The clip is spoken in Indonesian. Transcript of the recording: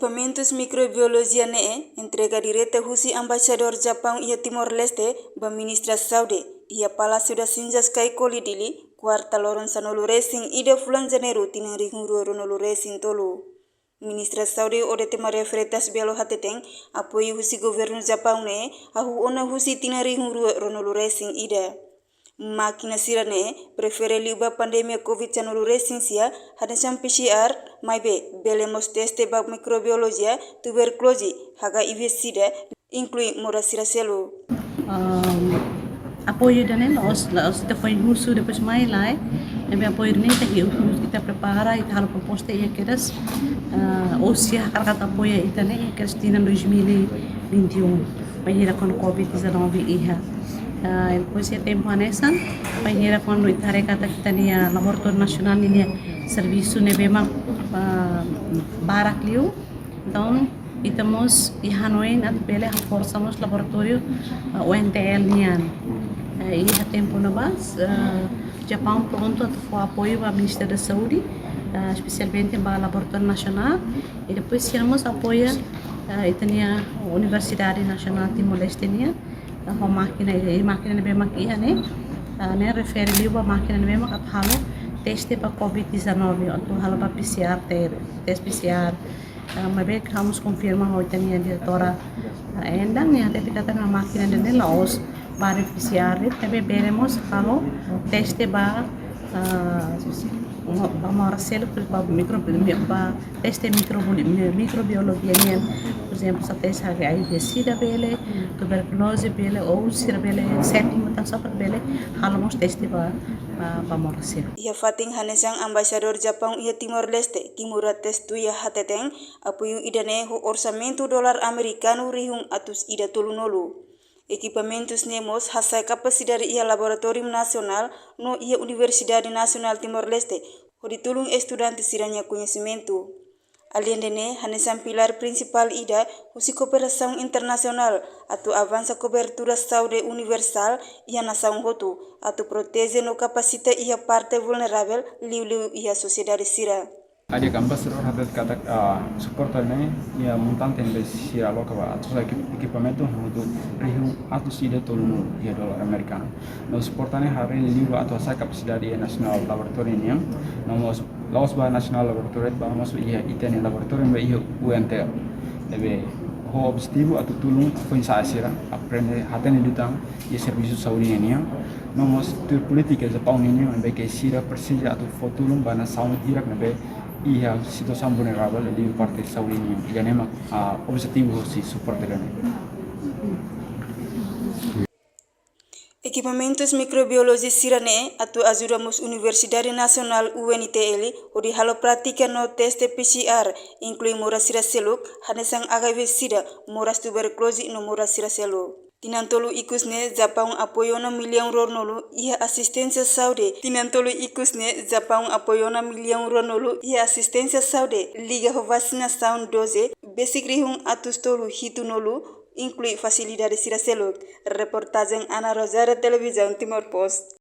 Equipamentos microbiologia entrega direta husi ambasador Japão e Timor-Leste ba ministra Saudi ia Palácio das Cinzas kai kolidili quarta loron sanolu racing ida fulan janeiro tinari huru ronolu racing tolu. Ministra Saudi odete Maria Freitas Belo hateteng apoio husi governo Japão ahu ona husi tinari huru ronolu racing ida. Makina sirane prefere liba pandemia COVID-19 racing sia hadesam PCR maibe belemos teste bab microbiologia tuberculosi haga ivesida inclui morasira selo. Apoio da nós depois musuh depois mais lá e apoio nele kita prepara e tal proposta e queres ou se a carga apoio e também queres tinha 2021 para com COVID-19 iha depois ya tempo anesan para quando itare kata kita ni laboratório nasional ni serviço ne bema barak liu então estamos ihanoin at bele reforçamos laboratório UNTL nian e há tempo na base Japão pronto a apoio ao Ministério da Saúde especialmente para o laboratório nacional e depois temos apoio a Universidade Nacional Timor-Leste a máquina ne bema kia ne refere liu a máquina ne bema at halo teste para COVID-19 atau halo para PCR teste PCR mas vamos confirmar hoje a diretora endang ya tete kata na máquina de Laos para PCR também veremos kalau teste ba vamos hacer para teste microbiologia por exemplo sa teste HIV sida bele tuberculose bele ou sida bele sétimo tan sapat bele halamos teste ba vamos hacer ia fating hanesang ambasador Japão ia Timor-Leste Kimura testu ia hateteng apoio idane ho orçamento dolar americano rihung atus ida tolunolu. Equipamentos nemos hasai capacidade ia laboratorium nacional no ia Universidade Nacional Timor-Leste hodi tulung estudantes siranya conhecimento. Além dene hanesam pilar principal ida husi cooperação internacional atau avança cobertura saúde universal ia nação hotu atau protege no capacita ia parte vulnerável liu ia sociedade sira. Ada ambasador hadat kata suportane ia montante de sira local atau equipamento untuk rihu atau sida tolong ia dolar americano. No suportane hari liu atau sa capacidade ia nasional laboratorium nomos Laos ba nasional laboratorium ba masuk ia itene laboratorium ba ia UNTL. Debe ho objetivo atau tulung foi sa sira aprende hatene dutang ia serviço saúde ini nomos tur politika Japão ini ambeke sira persija atau fotulung ba nação hirak nabe ia situação vulnerável di parte saúde ini ganema objetivo si suporte gane. Equipamentos microbiologia sirane atau ajudamos Universidade Nacional UNTL odi halo pratika no teste PCR inclui morasira seluk hanesang HIV sida moras tuberculosi no morasira seluk. Tinantolu ikusne Japão apoiona milhão ronolu ia assistência saúde. Tinantolu ikusne Japão apoiona milhão ronolu ia assistência saúde. Liga ho vacinação dose basic rihung atus tolu hitunolu inclui facilidade sira seluk. Reportagem Ana Rosário Televisão Timor Post.